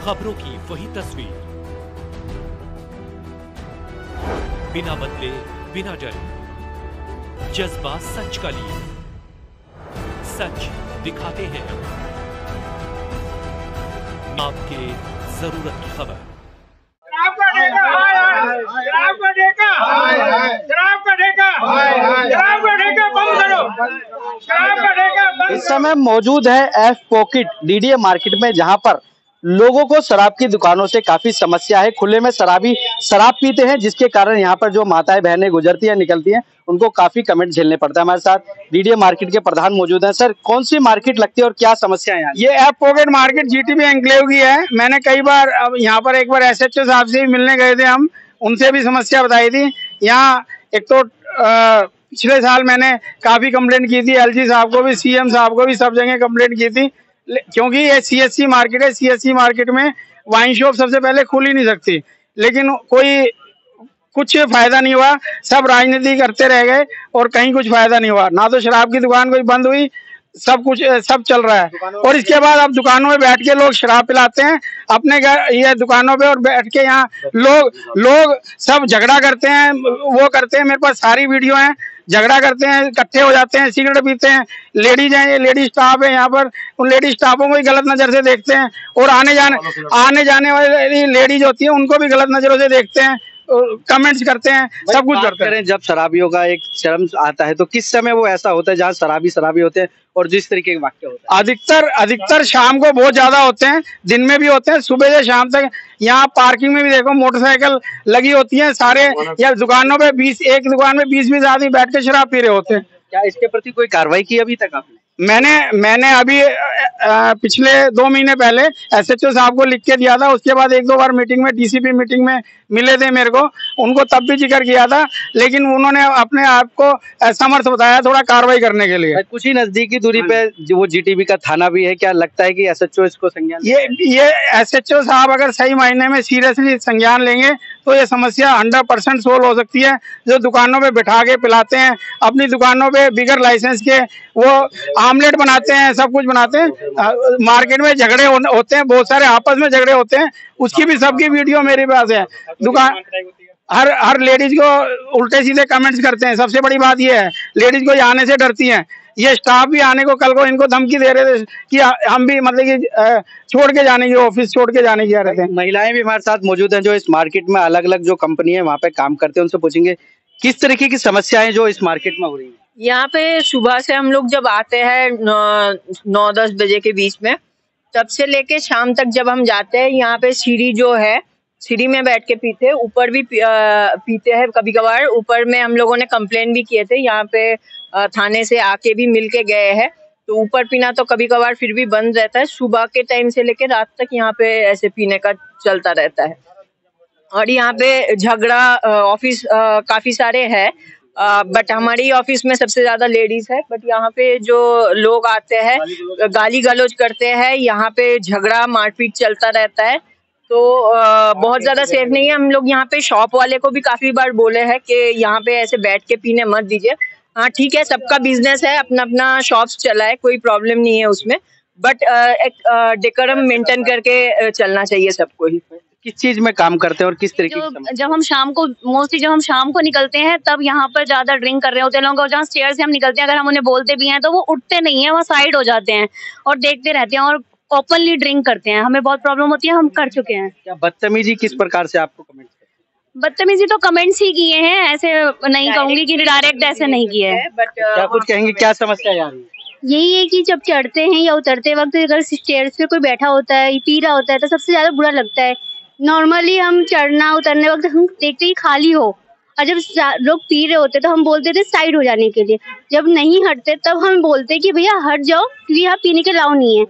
खबरों की वही तस्वीर, बिना बदले बिना डरे, जज्बा सच का लिए, सच दिखाते हैं आपके जरूरत की खबर। इस समय मौजूद है एफ पॉकेट डीडीए मार्केट में, जहां पर लोगों को शराब की दुकानों से काफी समस्या है। खुले में शराबी शराब पीते हैं, जिसके कारण यहां पर जो माताएं बहनें गुजरती हैं निकलती हैं, उनको काफी कमेंट झेलने पड़ता है। हमारे साथ डीडीए मार्केट के प्रधान मौजूद हैं। सर, कौन सी मार्केट लगती है और क्या समस्या है? ये F pocket market GTB enclave की है। मैंने कई बार अब यहाँ पर एक बार एसएचओ साहब से भी मिलने गए थे हम, उनसे भी समस्या बताई थी। यहाँ एक तो पिछले साल मैंने काफी कंप्लेंट की थी, एलजी साहब को भी, सीएम साहब को भी, सब जगह कंप्लेंट की थी, क्योंकि ये सीएससी मार्केट है। सीएससी मार्केट में वाइन शॉप सबसे पहले खुल ही नहीं सकती, लेकिन कोई कुछ फायदा नहीं हुआ। सब राजनीति करते रह गए और कहीं कुछ फायदा नहीं हुआ। ना तो शराब की दुकान कोई बंद हुई, सब कुछ सब चल रहा है। और इसके बाद अब दुकानों में बैठ के लोग शराब पिलाते हैं अपने घर, ये दुकानों पे, और बैठ के यहाँ लोग सब झगड़ा करते हैं, वो करते हैं। मेरे पास सारी वीडियो हैं, झगड़ा करते हैं, इकट्ठे हो जाते हैं, सिगरेट पीते हैं। लेडीज हैं, ये लेडीज स्टाफ है यहाँ पर, उन लेडीज स्टाफों को भी गलत नजर से देखते हैं, और आने जाने वाली लेडीज होती है उनको भी गलत नजरों से देखते हैं, कमेंट्स करते हैं, सब कुछ करते हैं। जब शराबियों का एक चरम आता है तो किस समय वो ऐसा होता है जहाँ शराबी होते हैं और जिस तरीके के वाक्य होते हैं? अधिकतर शाम को बहुत ज्यादा होते हैं, दिन में भी होते हैं, सुबह से शाम तक। यहाँ पार्किंग में भी देखो मोटरसाइकिल लगी होती है सारे, या दुकानों पे एक दुकान में 20-20 आदमी बैठ के शराब पी रहे होते हैं। क्या इसके प्रति कोई कार्रवाई की अभी तक आपने? मैंने अभी पिछले 2 महीने पहले एसएचओ साहब को लिख के दिया था। उसके बाद 1-2 बार मीटिंग में, डीसीपी मीटिंग में मिले थे मेरे को, उनको तब भी जिक्र किया था, लेकिन उन्होंने अपने आप को असमर्थ बताया थोड़ा कार्रवाई करने के लिए। कुछ ही नजदीकी दूरी पे जो वो जीटीबी का थाना भी है, क्या लगता है कि एसएचओ इसको संज्ञान? ये एसएचओ साहब अगर सही मायने में सीरियसली संज्ञान लेंगे तो ये समस्या 100% सोल्व हो सकती है। जो दुकानों पे बिठा के पिलाते हैं, अपनी दुकानों पे बिगर लाइसेंस के वो आमलेट बनाते हैं, सब कुछ बनाते हैं। मार्केट में झगड़े होते हैं, बहुत सारे आपस में झगड़े होते हैं, उसकी भी सबकी वीडियो मेरे पास है। दुकान हर लेडीज को उल्टे सीधे कमेंट्स करते हैं। सबसे बड़ी बात ये है, लेडीज को आने से डरती हैं। ये स्टाफ भी आने को, कल को इनको धमकी दे रहे थे कि हम भी मतलब कि छोड़ के जाने की, ऑफिस छोड़ के जाने की कह रहे थे। महिलाएं भी हमारे साथ मौजूद हैं जो इस मार्केट में अलग अलग जो कंपनी है वहाँ पे काम करते हैं, उनसे पूछेंगे किस तरीके की समस्याएं जो इस मार्केट में हो रही है। यहाँ पे सुबह से हम लोग जब आते हैं 9-10 बजे के बीच में, तब से लेके शाम तक जब हम जाते हैं, यहाँ पे सीढ़ी जो है, सीढ़ी में बैठ के पीते हैं, ऊपर भी पीते हैं कभी कभार। ऊपर में हम लोगों ने कंप्लेन भी किए थे, यहाँ पे थाने से आके भी मिल के गए हैं, तो ऊपर पीना तो कभी कभार फिर भी बंद रहता है। सुबह के टाइम से लेके रात तक यहाँ पे ऐसे पीने का चलता रहता है। और यहाँ पे झगड़ा ऑफिस काफी सारे है, बट हमारी ऑफिस में सबसे ज्यादा लेडीज है। बट यहाँ पे जो लोग आते हैं गाली गलौज करते हैं, यहाँ पे झगड़ा मारपीट चलता रहता है, तो बहुत ज्यादा सेफ नहीं है। हम लोग यहाँ पे शॉप वाले को भी काफी बार बोले हैं कि यहाँ पे ऐसे बैठ के पीने मत दीजिए। हाँ ठीक है, सबका बिजनेस है, अपना अपना शॉप्स चला है, कोई प्रॉब्लम नहीं है उसमें, बट एक डेकोरम मेंटेन करके चलना चाहिए सबको ही। किस चीज में काम करते हैं और किस तरीके की? जब हम शाम को निकलते हैं तब यहाँ पर ज्यादा ड्रिंक कर रहे होते हैं लोग, और जहाँ स्टेयर से हम निकलते हैं अगर हम उन्हें बोलते भी हैं तो वो उठते नहीं है, वो साइड हो जाते हैं और देखते रहते हैं और ओपनली ड्रिंक करते हैं। हमें बहुत प्रॉब्लम होती है, हम कर चुके हैं। क्या बदतमीजी किस प्रकार से आपको कमेंट? बदतमीजी तो कमेंट्स ही किए हैं, ऐसे नहीं कहूंगी कि डायरेक्ट ऐसे नहीं किए हैं। बट क्या कुछ कहेंगे, क्या समस्या आ रही है? यही है कि जब चढ़ते हैं या उतरते वक्त अगर स्टेयर्स पे कोई बैठा होता है, पी रहा होता है, तो सबसे ज्यादा बुरा लगता है। नॉर्मली हम चढ़ना उतरने वक्त हम देखते ही खाली हो, और जब लोग पी रहे होते तो हम बोलते थे साइड हो जाने के लिए। जब नहीं हटते तब हम बोलते कि भैया हट जाओ क्योंकि यहाँ पीने के अलाउ नहीं है,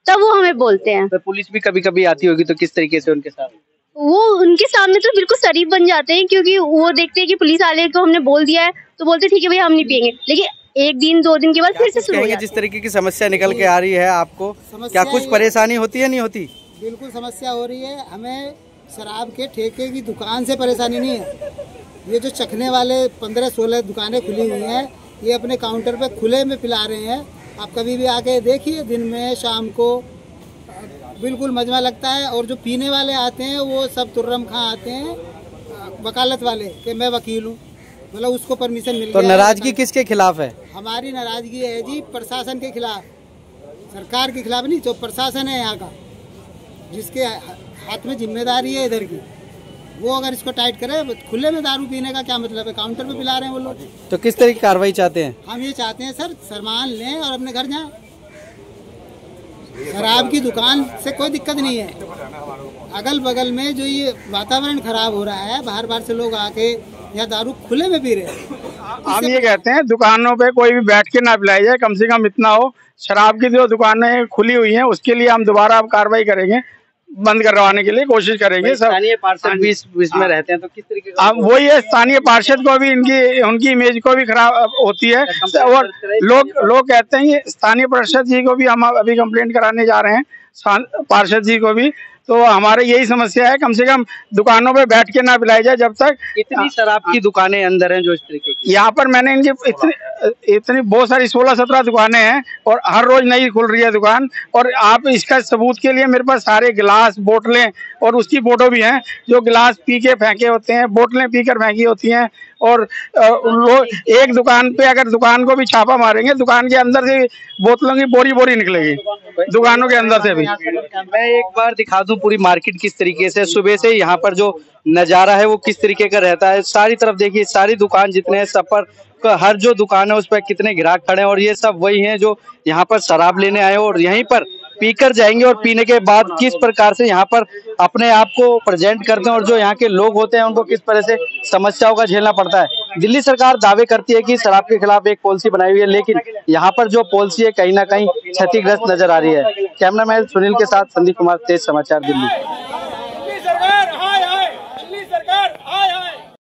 तब वो हमें बोलते हैं। तो पुलिस भी कभी कभी आती होगी, तो किस तरीके से उनके साथ? वो उनके सामने तो बिल्कुल शरीफ बन जाते हैं, क्योंकि वो देखते हैं कि पुलिस वाले को हमने बोल दिया है तो बोलते ठीक है भैया हम नहीं पियेंगे। लेकिन 1 दिन 2 दिन के बाद फिर से शुरू हो जाता है। जिस तरीके की समस्या निकल के आ रही है आपको, क्या कुछ परेशानी होती है? नहीं होती? बिल्कुल समस्या हो रही है। हमें शराब के ठेके की दुकान से परेशानी नहीं है। ये जो चखने वाले 15-16 दुकानें खुली हुई हैं, ये अपने काउंटर पे खुले में पिला रहे हैं। आप कभी भी आके देखिए, दिन में शाम को बिल्कुल मजमा लगता है। और जो पीने वाले आते हैं वो सब तुर्रम खां आते हैं, वकालत वाले कि मैं वकील हूँ, मतलब उसको परमिशन मिल तो गया। नाराजगी किसके खिलाफ है? हमारी नाराजगी है जी प्रशासन के खिलाफ, सरकार के खिलाफ नहीं, जो प्रशासन है यहाँ का, जिसके हाथ में जिम्मेदारी है इधर की, वो अगर इसको टाइट करे। खुले में दारू पीने का क्या मतलब है? काउंटर पे पिला रहे हैं वो लोग। तो किस तरह की कार्रवाई चाहते हैं? हम ये चाहते हैं सर, सामान लें और अपने घर जाएं। शराब की दुकान से कोई दिक्कत नहीं है, अगल बगल में जो ये वातावरण खराब हो रहा है, बाहर बाहर से लोग आके यहाँ दारू खुले में पी रहे हैं। हम ये कहते हैं दुकानों पे कोई भी बैठ के ना पिलाई जाए, कम से कम इतना हो। शराब की जो दुकानें खुली हुई हैं उसके लिए हम दोबारा अब कार्रवाई करेंगे, बंद करवाने के लिए कोशिश करेंगे। स्थानीय पार्षद भी इसमें रहते हैं, तो किस तरीके का? अब वही है, स्थानीय पार्षद को भी उनकी इमेज को भी खराब होती है। और लोग कहते हैं, ये स्थानीय पार्षद जी को भी हम अभी कंप्लेंट कराने जा रहे हैं, पार्षद जी को भी। तो हमारे यही समस्या है, कम से कम दुकानों पे बैठ के ना पिलाई जाए जब तक। इतनी शराब की दुकानें अंदर हैं जो इस तरीके की? यहाँ पर मैंने इनकी इतनी बहुत सारी 16-17 दुकानें हैं और हर रोज नई खुल रही है दुकान। और आप इसका सबूत के लिए मेरे पास सारे गिलास, बोतलें और उसकी फोटो भी हैं, जो गिलास पी के फेंके होते हैं, बोतलें पीकर फेंकी होती हैं। और लोग एक दुकान पे अगर दुकान को भी छापा मारेंगे, दुकान के अंदर से बोतलों की बोरी निकलेगी, दुकानों के अंदर से भी। मैं एक बार दिखा दूं पूरी मार्केट किस तरीके से सुबह से यहाँ पर जो नजारा है वो किस तरीके का रहता है। सारी तरफ देखिए, सारी दुकान जितने हैं सब पर, हर जो दुकान है उस पर कितने ग्राहक खड़े हैं। और ये सब वही हैं जो यहाँ पर शराब लेने आए और यहीं पर पीकर जाएंगे और पीने के बाद किस प्रकार से यहाँ पर अपने आप को प्रेजेंट करते हैं और जो यहाँ के लोग होते हैं उनको किस तरह से समस्याओं का झेलना पड़ता है। दिल्ली सरकार दावे करती है कि शराब के खिलाफ एक पॉलिसी बनाई हुई है, लेकिन यहाँ पर जो पॉलिसी है कहीं ना कहीं क्षतिग्रस्त नजर आ रही है। कैमरामैन सुनील के साथ संदीप कुमार, तेज समाचार, दिल्ली।